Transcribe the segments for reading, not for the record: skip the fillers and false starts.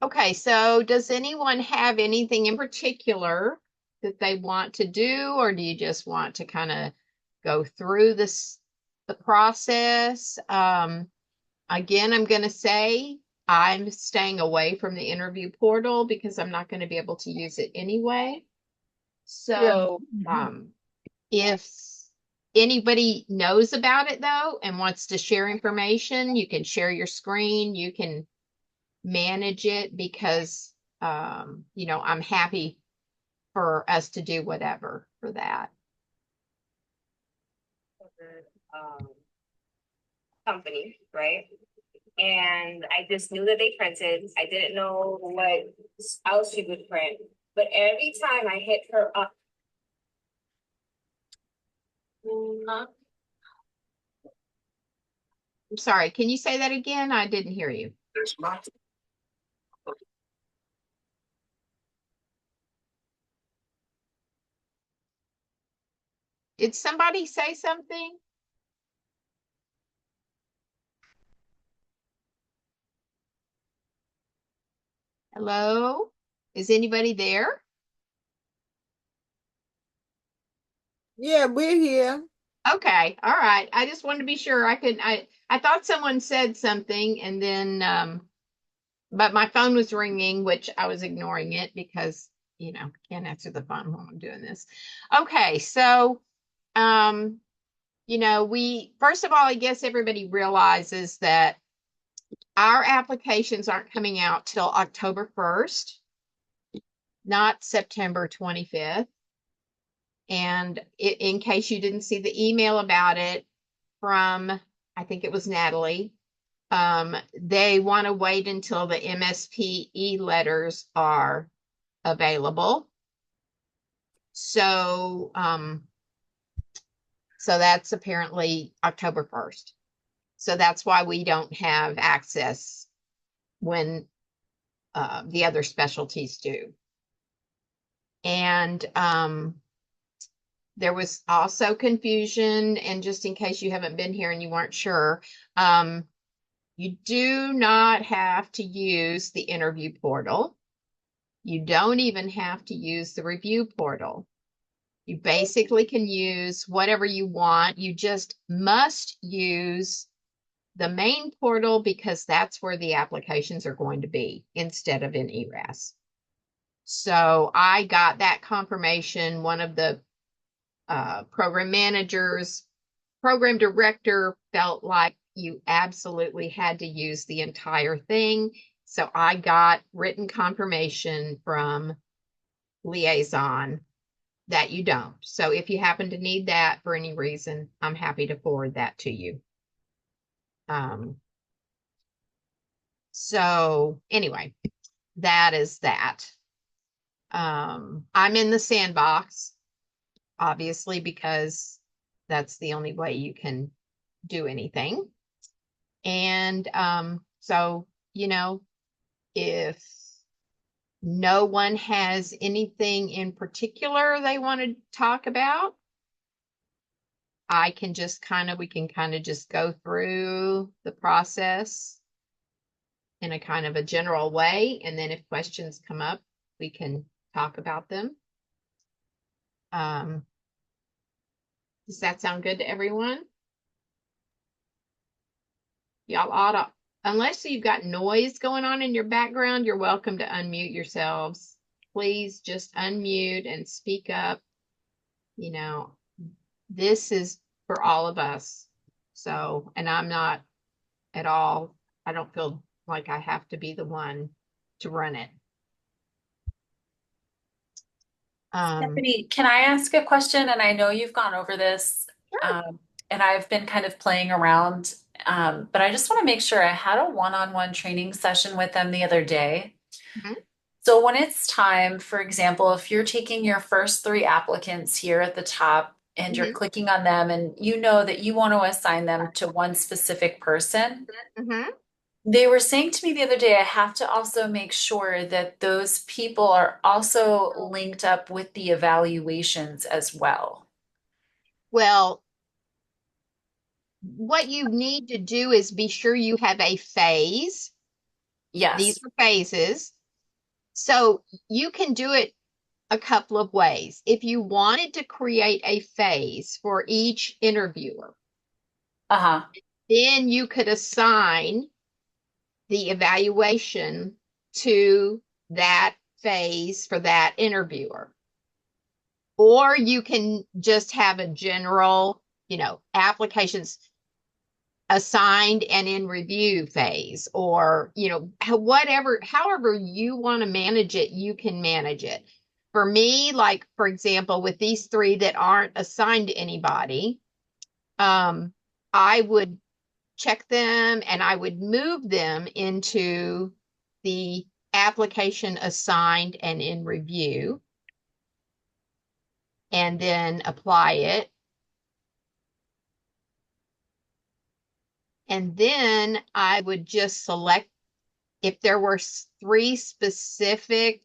Okay, so does anyone have anything in particular that they want to do, or do you just want to kind of go through the process? Again, I'm going to say I'm staying away from the interview portal because I'm not going to be able to use it anyway. Yeah. So, if anybody knows about it though and wants to share information, you can share your screen, you can manage it because, I'm happy for us to do whatever for that. Um, Company, right? And I just knew that they printed. I didn't know what else she would print. But every time I hit her up, I'm sorry, can you say that again? I didn't hear you. Did somebody say something? Hello? Is anybody there? Yeah, we're here. Okay, all right. I just wanted to be sure I thought someone said something and then but my phone was ringing, which I was ignoring it because, can't answer the phone when I'm doing this. Okay, so um, we first of all, I guess everybody realizes that our applications aren't coming out till October 1st, not September 25th. And in case you didn't see the email about it from, I think it was Natalie, they want to wait until the MSPE letters are available. So, so that's apparently October 1st. So that's why we don't have access when the other specialties do. And there was also confusion, and just in case you haven't been here and you weren't sure, you do not have to use the interview portal. You don't even have to use the review portal. You basically can use whatever you want. You just must use the main portal because that's where the applications are going to be instead of in ERAS. So I got that confirmation. One of the program managers, program director felt like you absolutely had to use the entire thing. So I got written confirmation from liaison that you don't. So if you happen to need that for any reason, I'm happy to forward that to you. Um, so anyway, that is that. I'm in the sandbox, obviously, because that's the only way you can do anything. And so, if no one has anything in particular they want to talk about, we can kind of just go through the process in a kind of a general way. And then if questions come up, we can talk about them. Um, does that sound good to everyone? Y'all ought to, unless you've got noise going on in your background, you're welcome to unmute yourselves. Please just unmute and speak up. You know, this is for all of us. So, and I'm not at all, I don't feel like I have to be the one to run it. Um, Stephanie, can I ask a question? And I know you've gone over this, sure. um, and I've been kind of playing around, but I just want to make sure I had a one-on-one training session with them the other day. Mhm. So when it's time, for example, if you're taking your first three applicants here at the top and you're Mhm. clicking on them and you know that you want to assign them to one specific person, Mhm. they were saying to me the other day, I have to also make sure that those people are also linked up with the evaluations as well. Well, what you need to do is be sure you have a phase These Yes. are phases. So you can do it a couple of ways. If you wanted to create a phase for each interviewer, Uh-huh. then you could assign the evaluation to that phase for that interviewer. Or you can just have a general, applications assigned and in review phase, or, however you want to manage it, you can manage it. For me, like, for example, with these three that aren't assigned to anybody, I would check them and I would move them into the application assigned and in review, and then apply it. And then I would just select, if there were three specific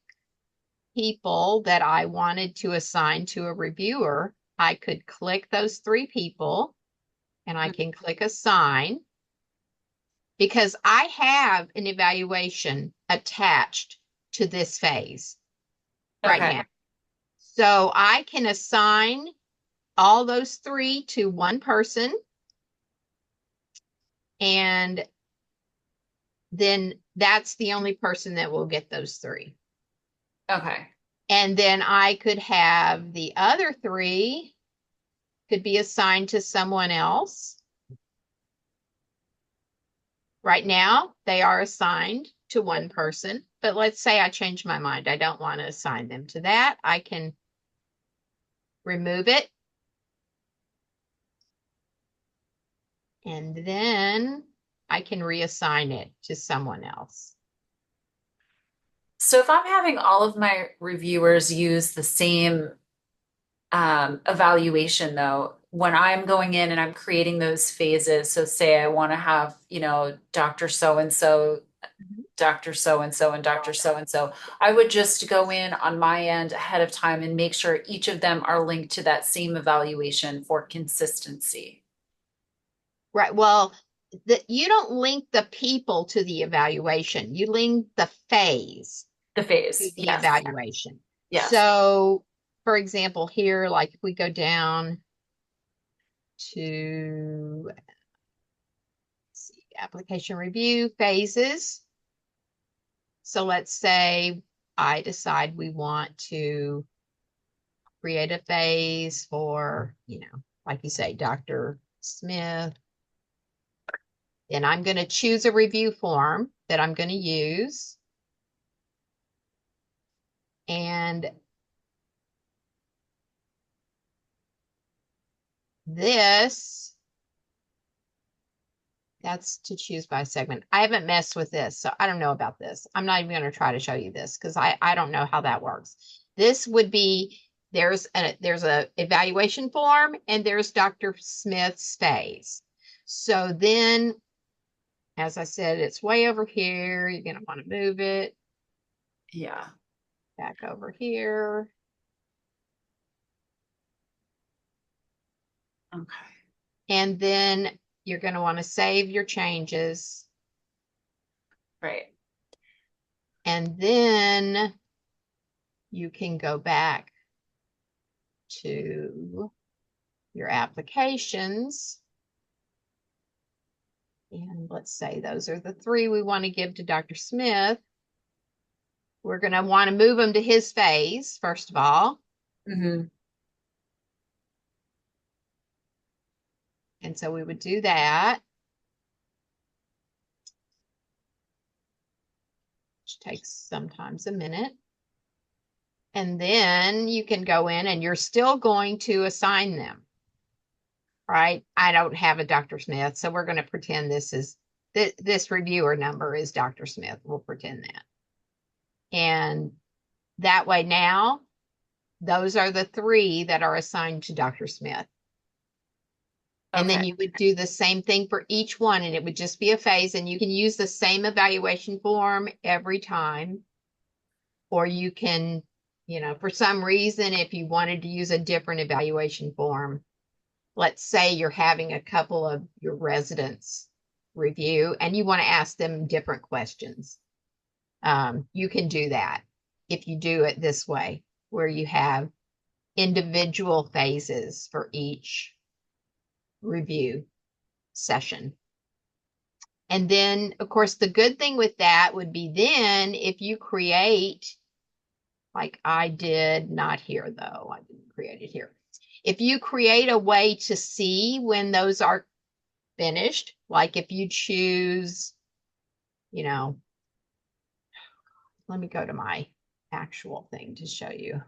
people that I wanted to assign to a reviewer, I could click those three people and I can click assign, because I have an evaluation attached to this phase right Okay. now. So I can assign all those three to one person, and then that's the only person that will get those three. Okay. And then I could have the other three could be assigned to someone else. Right now, they are assigned to one person, but let's say I change my mind. I don't want to assign them to that. I can remove it. And then I can reassign it to someone else. So if I'm having all of my reviewers use the same evaluation though, when I'm going in and I'm creating those phases, so say I want to have, Dr. So and so, Dr. So and so, and Dr. So and so, I would just go in on my end ahead of time and make sure each of them are linked to that same evaluation for consistency. Right. Well, you don't link the people to the evaluation. You link the phase The to phase. the Yes. evaluation. Yes. So, for example, here, like if we go down to application review phases. So let's say I decide we want to create a phase for, like you say, Dr. Smith. Then I'm going to choose a review form that I'm going to use. And this, that's to choose by segment. I haven't messed with this, so I don't know about this. I'm not even going to try to show you this because I don't know how that works. This would be, there's a evaluation form and there's Dr. Smith's phase. So then, as I said, it's way over here. You're going to want to move it Yeah. back over here. Okay. And then you're going to want to save your changes. Right. And then you can go back to your applications. And let's say those are the three we want to give to Dr. Smith. We're going to want to move them to his phase, first of all. Mm-hmm. And so we would do that, which takes sometimes a minute. And then you can go in and you're still going to assign them, right? I don't have a Dr. Smith, so we're going to pretend this reviewer number is Dr. Smith. We'll pretend that. And that way now, those are the three that are assigned to Dr. Smith. And then Okay. you would do the same thing for each one, and it would just be a phase, and you can use the same evaluation form every time. Or you can, for some reason, if you wanted to use a different evaluation form, let's say you're having a couple of your residents review and you want to ask them different questions. You can do that if you do it this way, where you have individual phases for each review session. And then, of course, the good thing with that would be then if you create, like I did, not here though, I didn't create it here. If you create a way to see when those are finished, like if you choose, you know, let me go to my actual thing to show you.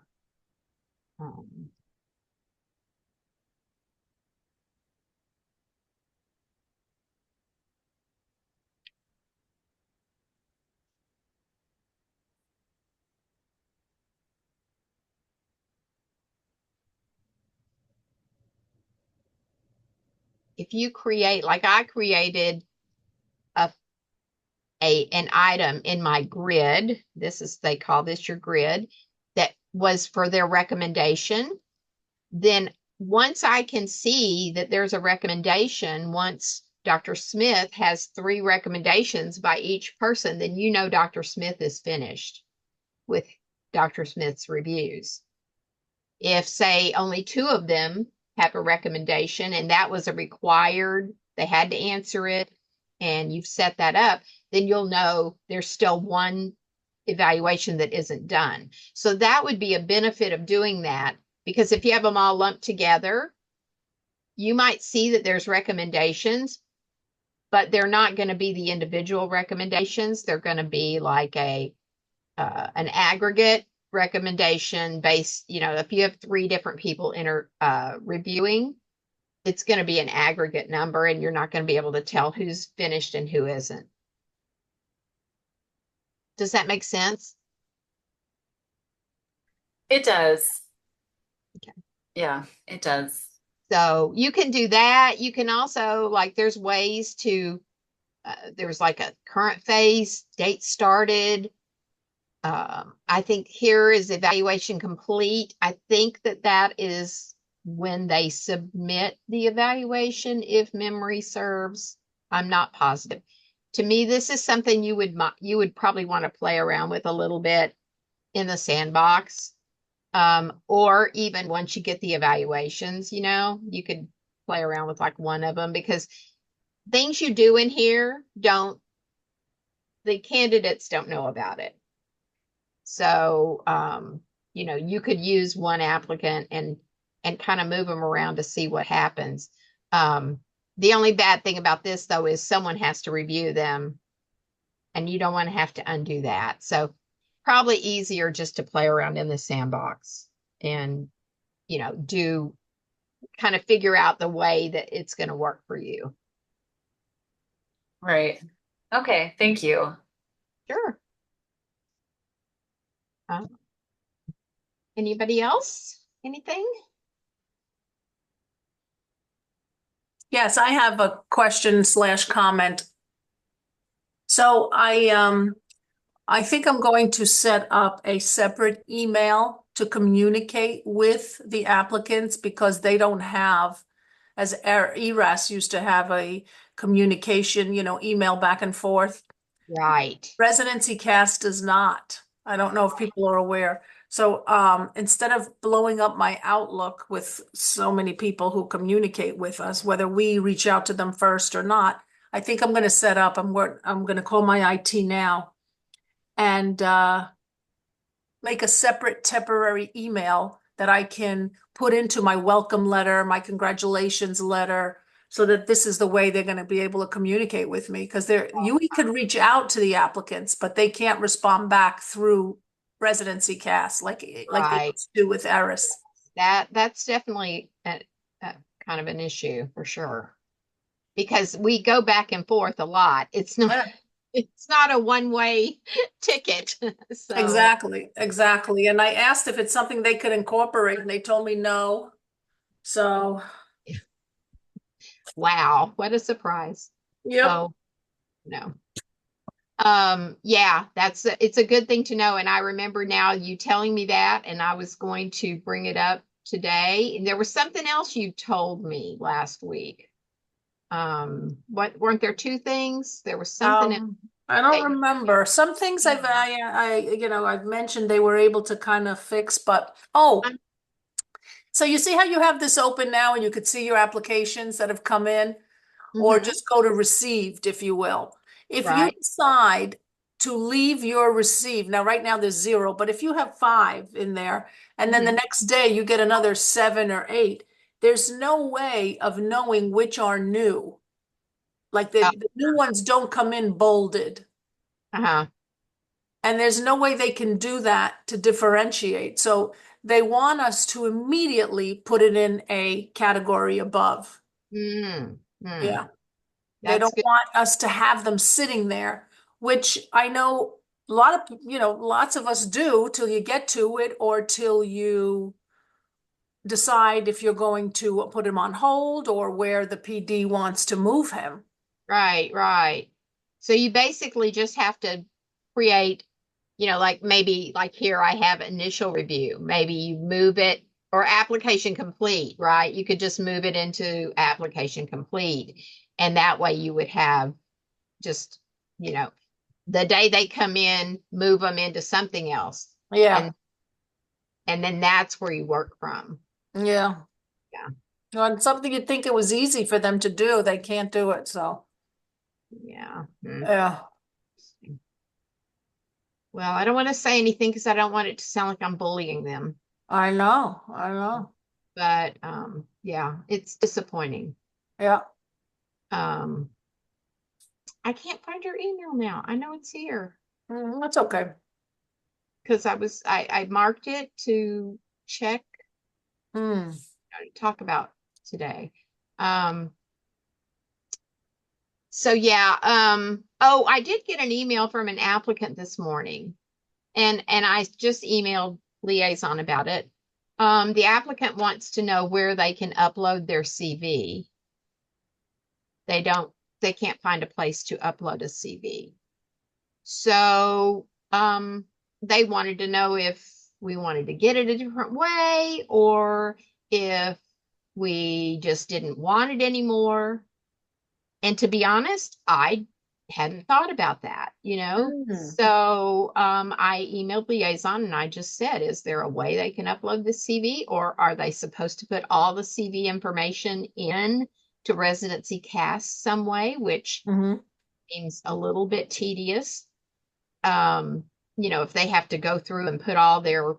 If you create, like I created an item in my grid, this is, they call this your grid, that was for their recommendation, then once I can see that there's a recommendation, once Dr. Smith has 3 recommendations by each person, then you know Dr. Smith is finished with Dr. Smith's reviews. If, say, only 2 of them have a recommendation and that was a required, they had to answer it, and you've set that up, then you'll know there's still 1 evaluation that isn't done. So that would be a benefit of doing that, because if you have them all lumped together, you might see that there's recommendations, but they're not going to be the individual recommendations. They're going to be like an aggregate recommendation based, if you have 3 different people reviewing, it's going to be an aggregate number and you're not going to be able to tell who's finished and who isn't. Does that make sense? It does. Okay. Yeah, it does. So you can do that. You can also, like, there's ways to, there's like a current phase, date started. I think here is evaluation complete. I think that is when they submit the evaluation, if memory serves. I'm not positive. To me, this is something you would probably want to play around with a little bit in the sandbox. Or even once you get the evaluations, you could play around with like one of them, because things you do in here the candidates don't know about it. So, you could use one applicant and kind of move them around to see what happens. The only bad thing about this though is someone has to review them and you don't want to have to undo that. So probably easier just to play around in the sandbox and, do kind of figure out the way that it's going to work for you. Right. Okay, thank you. Sure. Anybody else? Anything? Yes, I have a question/comment. So I think I'm going to set up a separate email to communicate with the applicants, because they don't have, as ERAS used to have, a communication, email back and forth. Right. ResidencyCAS does not. I don't know if people are aware. So instead of blowing up my Outlook with so many people who communicate with us, whether we reach out to them first or not, I think I'm going to set up, I'm going to call my IT now and make a separate temporary email that I can put into my welcome letter, my congratulations letter, so that this is the way they're going to be able to communicate with me. Because you could reach out to the applicants, but they can't respond back through ResidencyCAS like they Right. do with Eris. That's definitely a kind of an issue for sure, because we go back and forth a lot. It's not a one-way ticket. So Exactly. And I asked if it's something they could incorporate, and they told me no. So, wow, what a surprise. yep. Oh, no. Yeah, it's a good thing to know. And I remember now you telling me that, and I was going to bring it up today. And there was something else you told me last week. What weren't there 2 things? There was something else. I that don't you- remember. Some things I've mentioned they were able to kind of fix, but oh, I'm- so you see how you have this open now and you could see your applications that have come in, or Mhm, just go to received, if you will. If you right. decide to leave your received, now right now there's 0, but if you have 5 in there, and then the Mhm. next day you get another 7 or 8, there's no way of knowing which are new. Like Oh, the new ones don't come in bolded. uh-huh. And there's no way they can do that to differentiate. So they want us to immediately put it in a category above. Mm, Yeah. They that's don't good. want us to have them sitting there, which I know a lot of, lots of us do till you get to it or till you decide if you're going to put him on hold or where the PD wants to move him. Right, right. So you basically just have to create, like maybe like here I have initial review. Maybe you move it or application complete, right? You could just move it into application complete. And that way you would have just, you know, the day they come in, move them into something else. Yeah. And and then that's where you work from. Yeah. Yeah. On something you'd think it was easy for them to do, they can't do it. So, Yeah. Mm. yeah, Well, I don't want to say anything because I don't want it to sound like I'm bullying them. I know. I know. But yeah, it's disappointing. Yeah. Um, I can't find your email now. I know it's here That's okay. because I marked it to check Hmm. to talk about today. Um, so yeah, oh, I did get an email from an applicant this morning, and I just emailed liaison about it. The applicant wants to know where they can upload their CV. They don't, they can't find a place to upload a CV. So, they wanted to know if we wanted to get it a different way or if we just didn't want it anymore. And to be honest, I hadn't thought about that. Hmm. So I emailed liaison and I just said, is there a way they can upload the CV or are they supposed to put all the CV information in to ResidencyCAS some way, which Hmm. seems a little bit tedious. Um, if they have to go through and put all their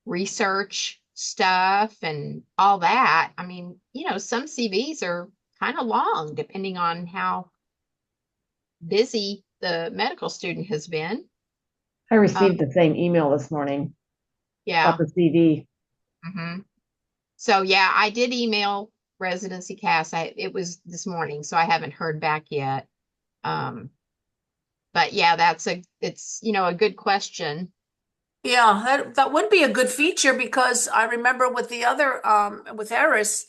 research stuff and all that, I mean, some CVs are kind of long depending on how busy the medical student has been. I Um, received the same email this morning about yeah. the CD. Hmm. So yeah, I did email ResidencyCAS. It was this morning, so I haven't heard back yet. Um, but yeah, it's a good question. Yeah, that would be a good feature because I remember with the other with Eris,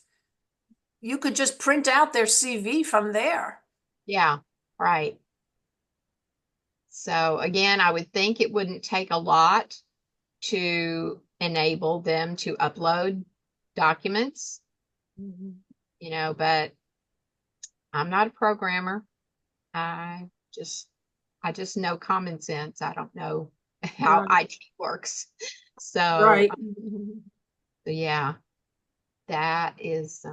you could just print out their CV from there. Yeah, right. So again, I would think it wouldn't take a lot to enable them to upload documents, Mhm. but I'm not a programmer. I just I just know common sense. I don't know how Right. IT works. So, Right. so yeah, that is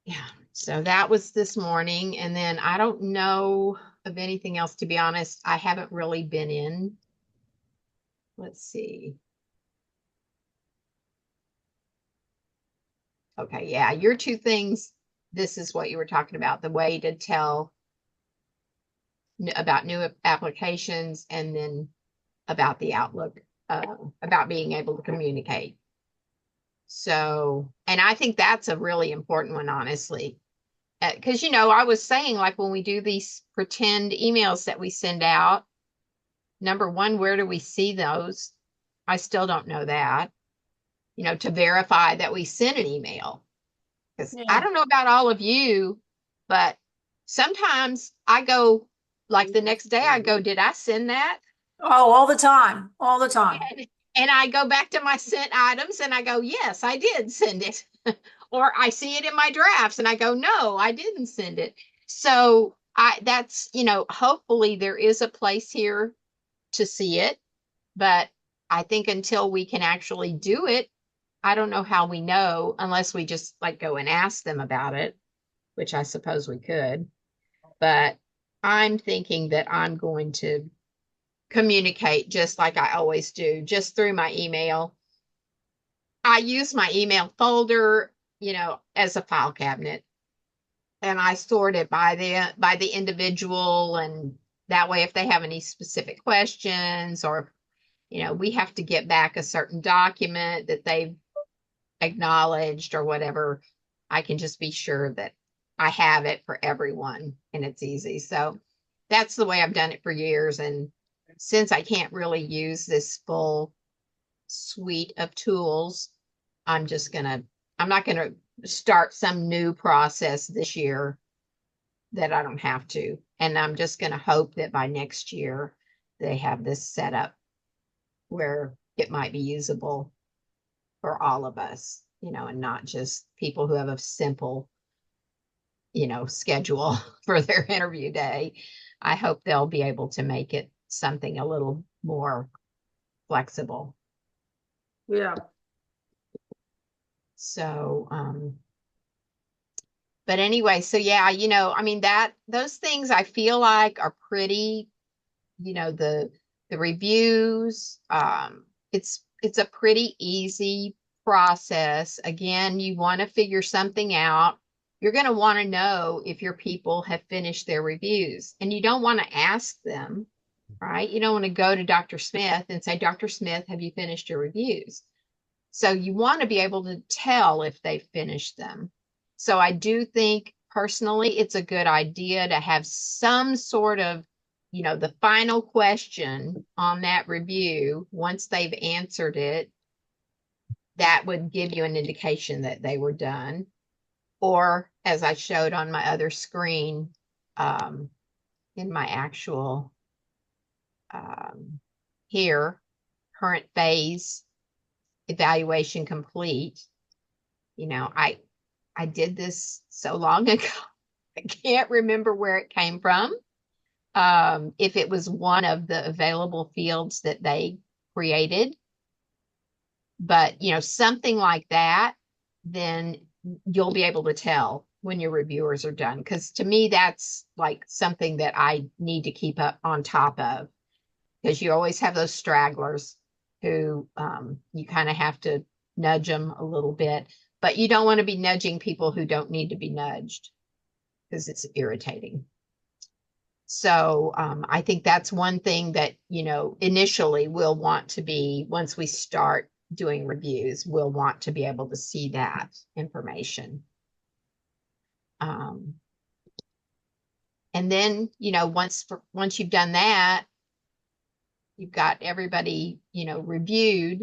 yeah. So that was this morning and then I don't know of anything else to be honest. I haven't really been in. Let's see. Okay, yeah, your two things. This is what you were talking about, the way to tell about new applications and then about the outlook, about being able to communicate. So, and I think that's a really important one, honestly. Because, I was saying, like, when we do these pretend emails that we send out, number one, where do we see those? I still don't know that, to verify that we sent an email. Because I Yeah. don't know about all of you, but sometimes I go, like the next day, I go, did I send that? Oh, all the time. All the time. And I go back to my sent items and I go, yes, I did send it. Or I see it in my drafts and I go, no, I didn't send it. So that's, hopefully there is a place here to see it, but I think until we can actually do it, I don't know how we know unless we just like go and ask them about it, which I suppose we could. But I'm thinking that I'm going to communicate just like I always do, just through my email. I use my email folder, as a file cabinet, and I sort it by the individual, and that way if they have any specific questions, or we have to get back a certain document that they've acknowledged or whatever, I can just be sure that I have it for everyone and it's easy. So that's the way I've done it for years. And since I can't really use this full suite of tools, I'm not gonna start some new process this year that I don't have to. And I'm just gonna hope that by next year they have this set up where it might be usable for all of us, and not just people who have a simple, schedule for their interview day. I hope they'll be able to make it something a little more flexible. Yeah. So, but anyway, so yeah, I mean that those things I feel like are pretty, the reviews, it's a pretty easy process. Again, you want to figure something out. You're going to want to know if your people have finished their reviews, and you don't want to ask them, right? You don't want to go to Dr. Smith and say, Dr. Smith, have you finished your reviews? So you want to be able to tell if they've finished them. So I do think personally it's a good idea to have some sort of, the final question on that review. Once they've answered it, that would give you an indication that they were done. Or as I showed on my other screen, in my actual here, current phase evaluation complete. I did this so long ago, I can't remember where it came from. If it was one of the available fields that they created, but something like that, then you'll be able to tell when your reviewers are done. Because to me, that's like something that I need to keep up on top of, because you always have those stragglers who you kind of have to nudge them a little bit, but you don't want to be nudging people who don't need to be nudged because it's irritating. So I think that's one thing that, initially we'll want to be, once we start doing reviews, we'll want to be able to see that information. And then, once you've done that, you've got everybody, reviewed,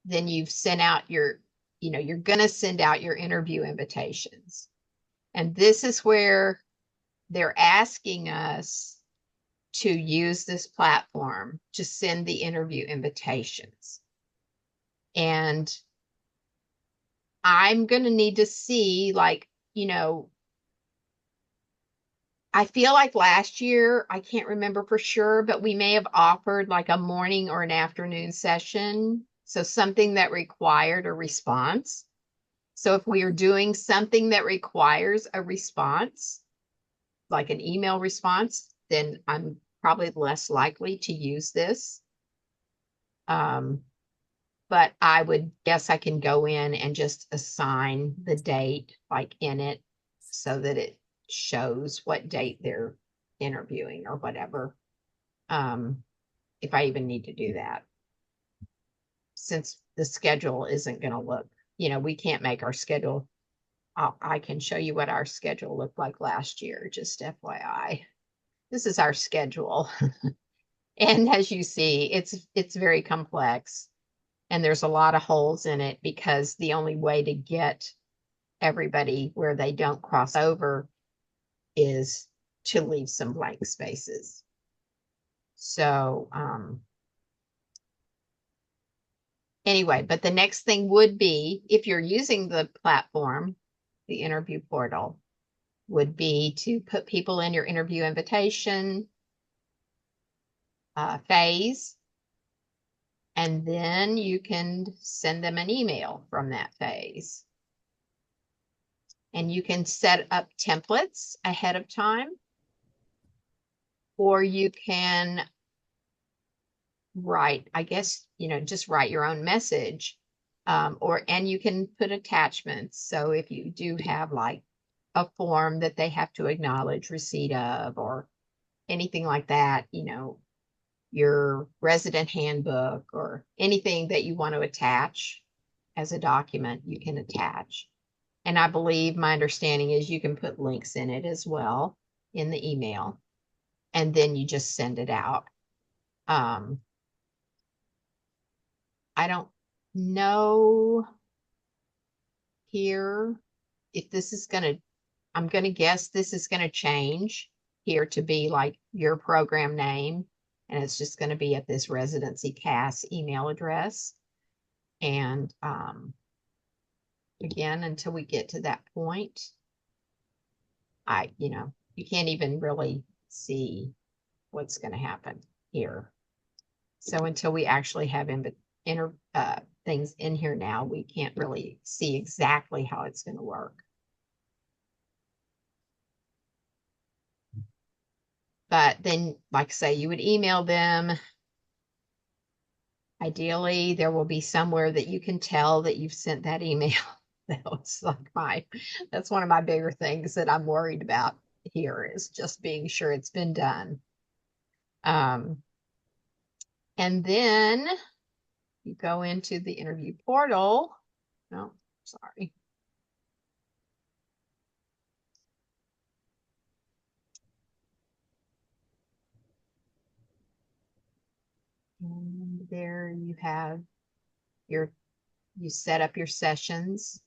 then you've sent out you're going to send out your interview invitations. And this is where they're asking us to use this platform to send the interview invitations. And I'm going to need to see, like, I feel like last year, I can't remember for sure, but we may have offered like a morning or an afternoon session. So something that required a response. So if we are doing something that requires a response, like an email response, then I'm probably less likely to use this. But I would guess I can go in and just assign the date like in it so that it shows what date they're interviewing or whatever. If I even need to do that, since the schedule isn't going to look, we can't make our schedule. I can show you what our schedule looked like last year, just FYI. This is our schedule. And as you see, it's very complex, and there's a lot of holes in it because the only way to get everybody where they don't cross over is to leave some blank spaces. So anyway, but the next thing would be, if you're using the platform, the interview portal, would be to put people in your interview invitation phase, and then you can send them an email from that phase. And you can set up templates ahead of time, or you can write, I guess, just write your own message. And you can put attachments. So if you do have like a form that they have to acknowledge receipt of, or anything like that, your resident handbook or anything that you want to attach as a document, you can attach. And I believe my understanding is you can put links in it as well in the email, and then you just send it out. I don't know here if this is I'm going to guess this is going to change here to be like your program name, and it's just going to be at this ResidencyCAS email address. And again, until we get to that point, you can't even really see what's going to happen here. So until we actually have things in here now, we can't really see exactly how it's going to work. But then, like I say, you would email them. Ideally, there will be somewhere that you can tell that you've sent that email. That's one of my bigger things that I'm worried about here, is just being sure it's been done. And then you go into the interview portal. Oh, sorry. And there you have you set up your sessions,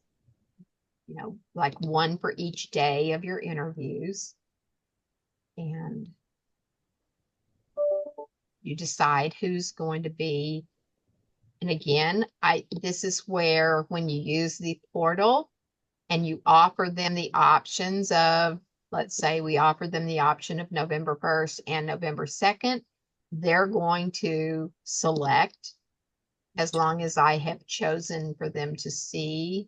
like one for each day of your interviews. And you decide who's going to be. And again, this is where when you use the portal and you offer them the options of, let's say we offer them the option of November 1st and November 2nd, they're going to select, as long as I have chosen for them to see.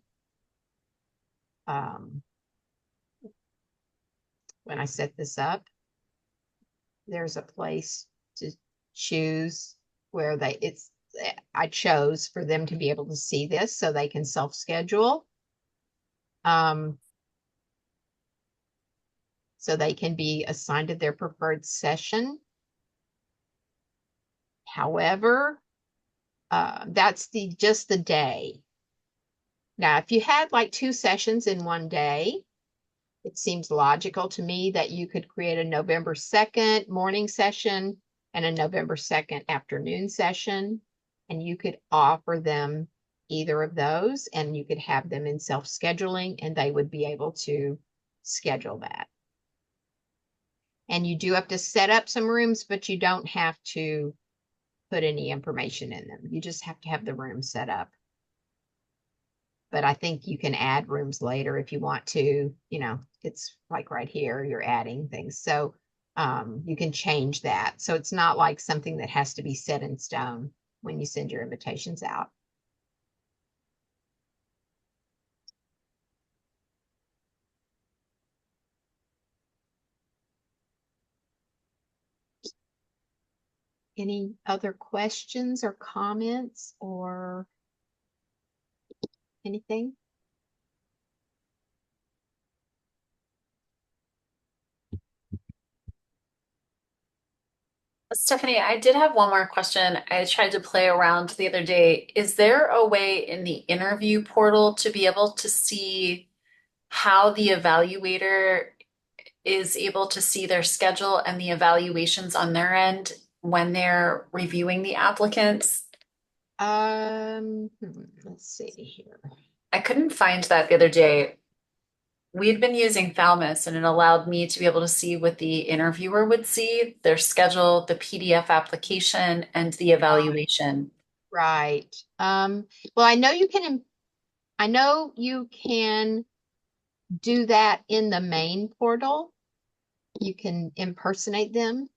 When I set this up, there's a place to choose where I chose for them to be able to see this so they can self-schedule. So they can be assigned to their preferred session. However, that's just the day. Now, if you had like 2 sessions in one day, it seems logical to me that you could create a November 2nd morning session and a November 2nd afternoon session, and you could offer them either of those, and you could have them in self-scheduling, and they would be able to schedule that. And you do have to set up some rooms, but you don't have to put any information in them. You just have to have the room set up. But I think you can add rooms later if you want to. It's like right here, you're adding things. So you can change that. So it's not like something that has to be set in stone when you send your invitations out. Any other questions or comments or anything? Stephanie, I did have one more question. I tried to play around the other day. Is there a way in the interview portal to be able to see how the evaluator is able to see their schedule and the evaluations on their end when they're reviewing the applicants? Let's see here. I couldn't find that the other day. We had been using Falmous and it allowed me to be able to see what the interviewer would see, their schedule, the PDF application, and the evaluation. Right. Well, I know you can do that in the main portal. You can impersonate them.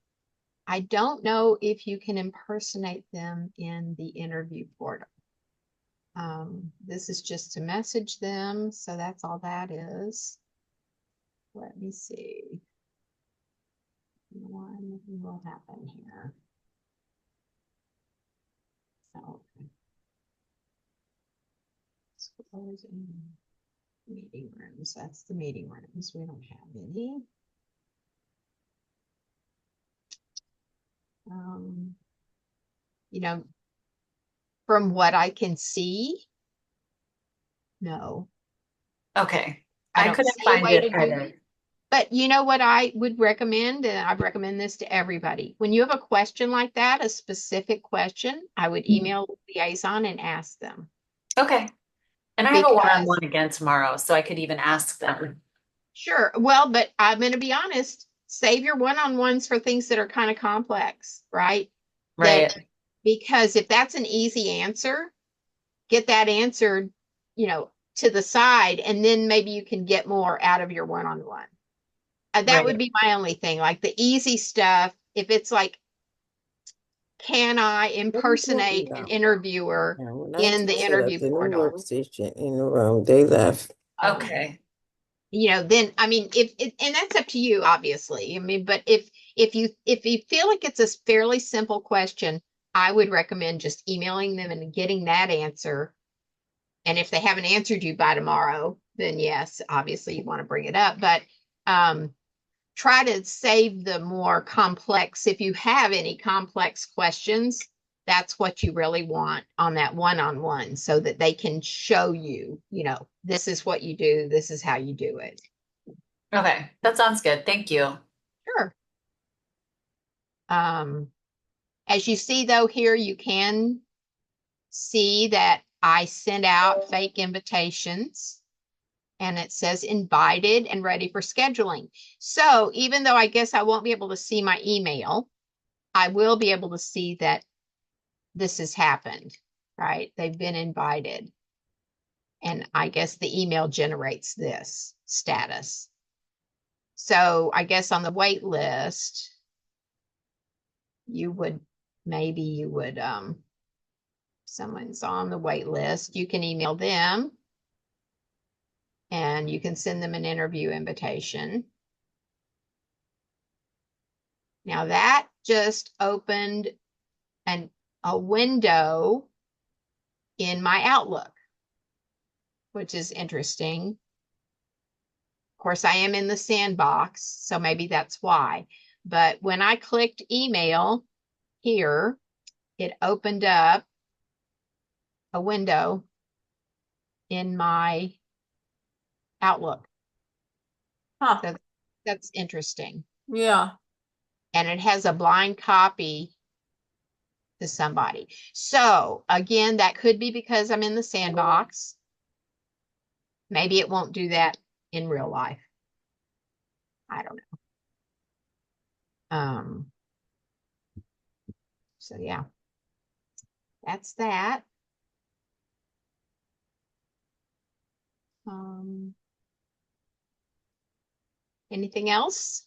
I don't know if you can impersonate them in the interview portal. This is just to message them, so that's all that is. Let me see. One will happen here. So, scrolls in meeting rooms. That's the meeting rooms. We don't have any. You know, from what I can see, no, Okay. I I don't couldn't see a find way it to do either. it. But you know what I would recommend, and I recommend this to everybody. When you have a question like that, a specific question, I would email liaison and ask them. Okay. And I have a Because one-on-one again tomorrow, so I could even ask them. sure, well, but I'm going to be honest, save your one-on-ones for things that are kind of complex, right? Right. That because if that's an easy answer, get that answered, to the side, and then maybe you can get more out of your one-on-one. That would Right. be my only thing. Like the easy stuff, if it's like, can I What are you talking impersonate an about? interviewer Now, when I in the set up interview the new portal? workstation in the room, they left. Okay. Then I mean, if it, and that's up to you, obviously. I mean, but if you feel like it's a fairly simple question, I would recommend just emailing them and getting that answer. And if they haven't answered you by tomorrow, then yes, obviously you want to bring it up. But try to save the more complex. If you have any complex questions, that's what you really want on that one-on-one, so that they can show you, this is what you do, this is how you do it. Okay. That sounds good. Thank you. Sure. As you see though, here you can see that I sent out fake invitations and it says invited and ready for scheduling. So even though I guess I won't be able to see my email, I will be able to see that this has happened, right? They've been invited. And I guess the email generates this status. So I guess on the wait list, you would someone's on the wait list, you can email them and you can send them an interview invitation. Now that just opened a window in my Outlook, which is interesting. Of course, I am in the sandbox, so maybe that's why. But when I clicked email here, it opened up a window in my Outlook. Huh, So that's interesting. yeah. And it has a blind copy to somebody. So again, that could be because I'm in the sandbox. Maybe it won't do that in real life. I don't know. So yeah, that's that. Anything else?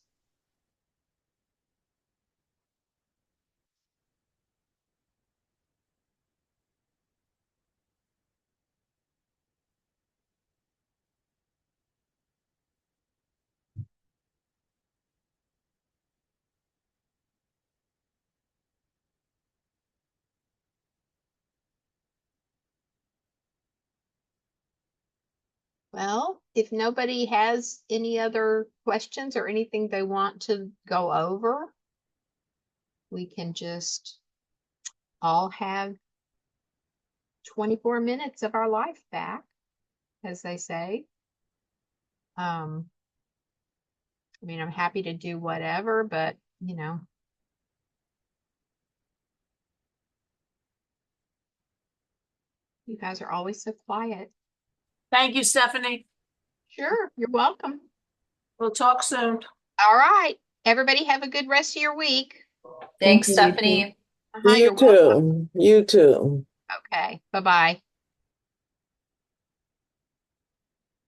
Well, if nobody has any other questions or anything they want to go over, we can just all have 24 minutes of our life back, as they say. I mean, I'm happy to do whatever, but you guys are always so quiet. Thank you, Stephanie. Sure, you're welcome. We'll talk soon. All right. Everybody have a good rest of your week. Thanks, you, you too. Stephanie. You're You welcome. too. You too. Okay. Bye-bye.